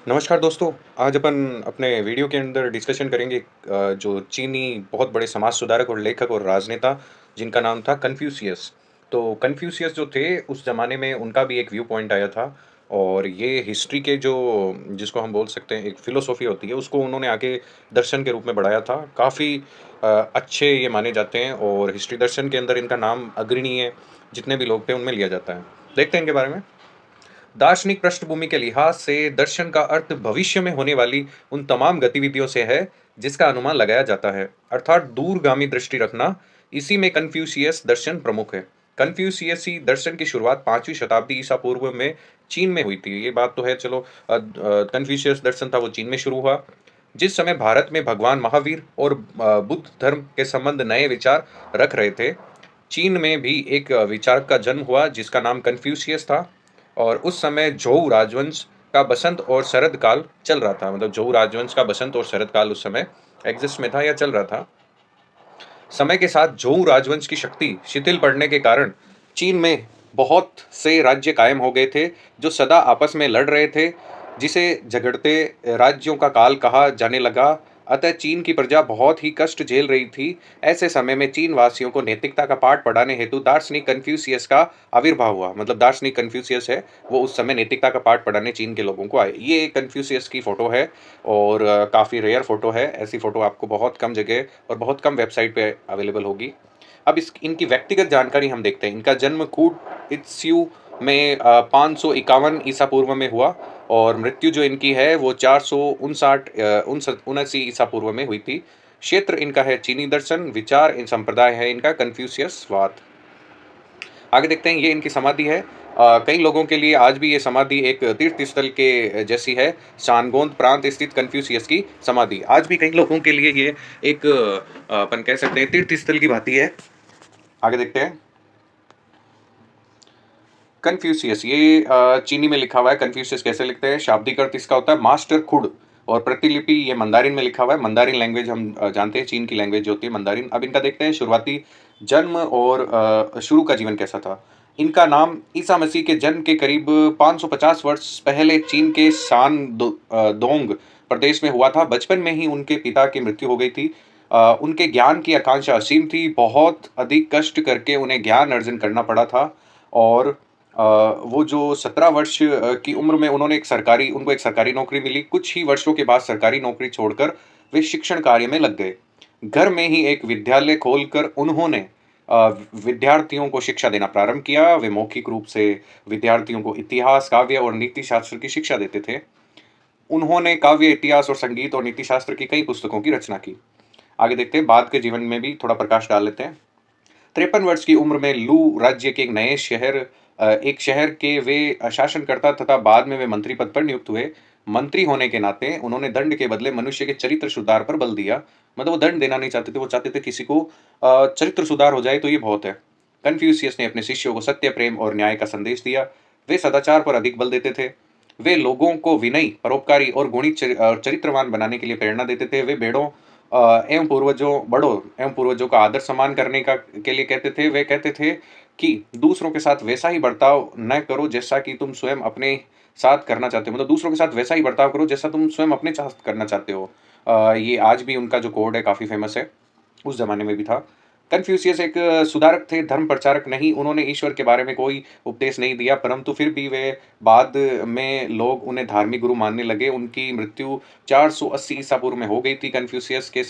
नमस्कार दोस्तों। आज अपन अपने वीडियो के अंदर डिस्कशन करेंगे जो चीनी बहुत बड़े समाज सुधारक और लेखक और राजनेता जिनका नाम था कन्फ्यूशियस। तो कन्फ्यूशियस जो थे उस ज़माने में उनका भी एक व्यू पॉइंट आया था और ये हिस्ट्री के जो जिसको हम बोल सकते हैं एक फ़िलॉसफ़ी होती है उसको उन्होंने आगे दर्शन के रूप में बढ़ाया था। काफ़ी अच्छे ये माने जाते हैं और हिस्ट्री दर्शन के अंदर इनका नाम अग्रणीय जितने भी लोग थे उनमें लिया जाता है। देखते हैं इनके बारे में। दार्शनिक पृष्ठभूमि के लिहाज से दर्शन का अर्थ भविष्य में होने वाली उन तमाम गतिविधियों से है जिसका अनुमान लगाया जाता है, अर्थात दूरगामी दृष्टि रखना। इसी में कन्फ्यूशियस दर्शन प्रमुख है। कन्फ्यूशियसी दर्शन की शुरुआत 5वीं शताब्दी ईसा पूर्व में चीन में हुई थी। ये बात तो है, चलो। कन्फ्यूशियस दर्शन था वो चीन में शुरू हुआ। जिस समय भारत में भगवान महावीर और बुद्ध धर्म के संबंध नए विचार रख रहे थे, चीन में भी एक विचारक का जन्म हुआ जिसका नाम कन्फ्यूशियस था। और उस समय झोउ राजवंश का बसंत और शरद काल चल रहा था। मतलब झोउ राजवंश का बसंत और शरद काल उस समय एग्जिस्ट में था या चल रहा था। समय के साथ झोउ राजवंश की शक्ति शिथिल पड़ने के कारण चीन में बहुत से राज्य कायम हो गए थे जो सदा आपस में लड़ रहे थे, जिसे झगड़ते राज्यों का काल कहा जाने लगा। अतः चीन की प्रजा बहुत ही कष्ट झेल रही थी। ऐसे समय में चीन वासियों को नैतिकता का पाठ पढ़ाने हेतु दार्शनिक कन्फ्यूशियस का आविर्भाव हुआ। मतलब दार्शनिक कन्फ्यूशियस है वो उस समय नैतिकता का पाठ पढ़ाने चीन के लोगों को आए। ये कन्फ्यूशियस की फोटो है और काफ़ी रेयर फोटो है। ऐसी फोटो आपको बहुत कम जगह और बहुत कम वेबसाइट पे अवेलेबल होगी। अब इस इनकी व्यक्तिगत जानकारी हम देखते हैं। इनका जन्म खूड इत्स्यू में 551 ईसा पूर्व में हुआ और मृत्यु जो इनकी है वो 459 79 ईसा पूर्व में हुई थी। क्षेत्र इनका है चीनी दर्शन। विचार इन संप्रदाय है इनका कन्फ्यूशियसवाद। आगे देखते हैं, ये इनकी समाधि है। कई लोगों के लिए आज भी ये समाधि एक तीर्थ स्थल के जैसी है। शानगोंद प्रांत स्थित कन्फ्यूशियस की समाधि आज भी कई लोगों के लिए ये एक अपन कह सकते हैं तीर्थ स्थल की भांति है। आगे देखते हैं, कन्फ्यूशियस ये चीनी में लिखा हुआ है। कन्फ्यूशियस कैसे लिखते हैं? शाब्दिक अर्थ इसका होता है मास्टर खुद, और प्रतिलिपि ये मंदारिन में लिखा हुआ है। मंदारिन लैंग्वेज हम जानते हैं, चीन की लैंग्वेज जो होती है मंदारिन। अब इनका देखते हैं शुरुआती जन्म और शुरू का जीवन कैसा था। इनका नाम ईसा मसीह के जन्म के करीब 550 वर्ष पहले चीन के दोंग प्रदेश में हुआ था। बचपन में ही उनके पिता की मृत्यु हो गई थी। उनके ज्ञान की आकांक्षा असीम थी। बहुत अधिक कष्ट करके उन्हें ज्ञान अर्जन करना पड़ा था। और वो जो 17 वर्ष की उम्र में उनको एक सरकारी नौकरी मिली। कुछ ही वर्षों के बाद सरकारी नौकरी छोड़कर वे शिक्षण कार्य में लग गए। घर में ही एक विद्यालय खोलकर उन्होंने विद्यार्थियों को शिक्षा देना प्रारंभ किया। वे मौखिक रूप से विद्यार्थियों को इतिहास, काव्य और नीति शास्त्र की शिक्षा देते थे। उन्होंने काव्य, इतिहास और संगीत और नीति शास्त्र की कई पुस्तकों की रचना की। आगे देखते हैं, बाद के जीवन में भी थोड़ा प्रकाश डाल लेते हैं। 53 वर्ष की उम्र में लू राज्य के एक शहर के वे शासनकर्ता तथा बाद में वे मंत्री पद पर नियुक्त हुए। मंत्री होने के नाते उन्होंने दंड के बदले मनुष्य के चरित्र सुधार पर बल दिया। मतलब वो दंड देना नहीं चाहते थे, वो चाहते थे किसी को चरित्र सुधार हो जाए तो ये बहुत है। कन्फ्यूशियस ने अपने शिष्यों को सत्य, प्रेम और न्याय का संदेश दिया। वे सदाचार पर अधिक बल देते थे। वे लोगों को विनयी, परोपकारी और चरित्रवान बनाने के लिए प्रेरणा देते थे। वे बड़ों एवं पूर्वजों का आदर सम्मान करने का के लिए कहते थे। वे कहते थे कि दूसरों के साथ वैसा ही बर्ताव न करो जैसा कि तुम स्वयं अपने साथ करना चाहते हो। मतलब दूसरों के साथ वैसा ही बर्ताव करो जैसा तुम स्वयं अपने साथ करना चाहते हो। ये आज भी उनका जो कोड है काफ़ी फेमस है, उस ज़माने में भी था। कन्फ्यूशियस एक सुधारक थे, धर्म प्रचारक नहीं। उन्होंने ईश्वर के बारे में कोई उपदेश नहीं दिया, परंतु फिर भी वे बाद में लोग उन्हें धार्मिक गुरु मानने लगे। उनकी मृत्यु 480 ईसा पूर्व में हो गई थी। कन्फ्यूशियस के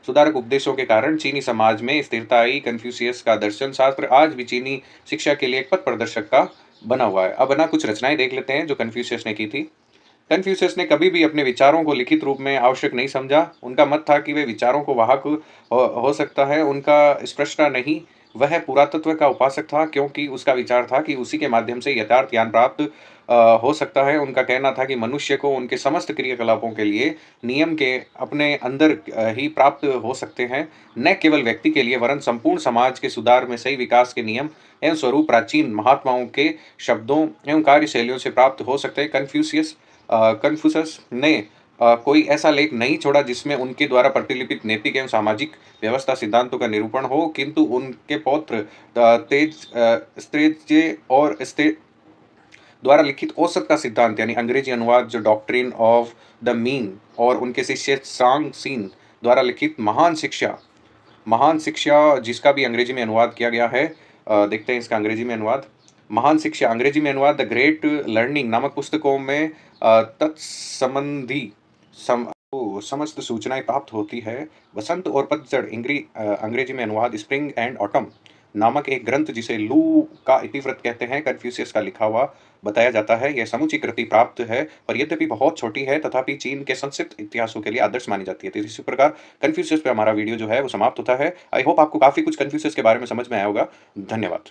सुधारक उपदेशों के कारण चीनी समाज में स्थिरता आई। कन्फ्यूशियस का दर्शन शास्त्र आज भी चीनी शिक्षा के लिए एक पथ प्रदर्शक का बना हुआ है। अब ना कुछ रचनाएं देख लेते हैं जो कन्फ्यूशियस ने की थी। कन्फ्यूशियस ने कभी भी अपने विचारों को लिखित रूप में आवश्यक नहीं समझा। उनका मत था कि वे विचारों को वाहक हो सकता है, उनका स्पष्टता नहीं। वह पुरातत्व का उपासक था क्योंकि उसका विचार था कि उसी के माध्यम से यथार्थ ज्ञान प्राप्त हो सकता है। उनका कहना था कि मनुष्य को उनके समस्त क्रियाकलापों के लिए नियम के अपने अंदर ही प्राप्त हो सकते हैं, न केवल व्यक्ति के लिए वरन संपूर्ण समाज के सुधार में सही विकास के नियम एवं स्वरूप प्राचीन महात्माओं के शब्दों एवं कार्यशैलियों से प्राप्त हो सकते हैं। कन्फ्यूशस ने कोई ऐसा लेख नहीं छोड़ा जिसमें उनके द्वारा प्रतिलिपित नैतिक एवं सामाजिक व्यवस्था सिद्धांतों का निरूपण हो, किंतु उनके पौत्र तेज स्त्रेजे और द्वारा लिखित औसत का सिद्धांत यानी अंग्रेजी अनुवाद जो डॉक्ट्रिन ऑफ द मीन और उनके शिष्य सांग सीन द्वारा लिखित महान शिक्षा जिसका भी अंग्रेजी में अनुवाद किया गया है। देखते हैं इसका अंग्रेजी में अनुवाद। महान शिक्षा अंग्रेजी में अनुवाद द ग्रेट लर्निंग नामक पुस्तकों में तत्संबंधी समस्त सूचनाएं प्राप्त होती है। वसंत और पतझड़ अंग्रेजी में अनुवाद स्प्रिंग एंड ऑटम नामक एक ग्रंथ जिसे लू का इतिवृत्त कहते हैं कन्फ्यूशियस का लिखा हुआ बताया जाता है। यह समुची कृति प्राप्त है और यद्यपि बहुत छोटी है तथापि चीन के संक्षिप्त इतिहासों के लिए आदर्श मानी जाती है। तो इसी प्रकार कन्फ्यूशियस पे हमारा वीडियो जो है वो समाप्त होता है। आई होप आपको काफ़ी कुछ कन्फ्यूशियस के बारे में समझ में आया होगा। धन्यवाद।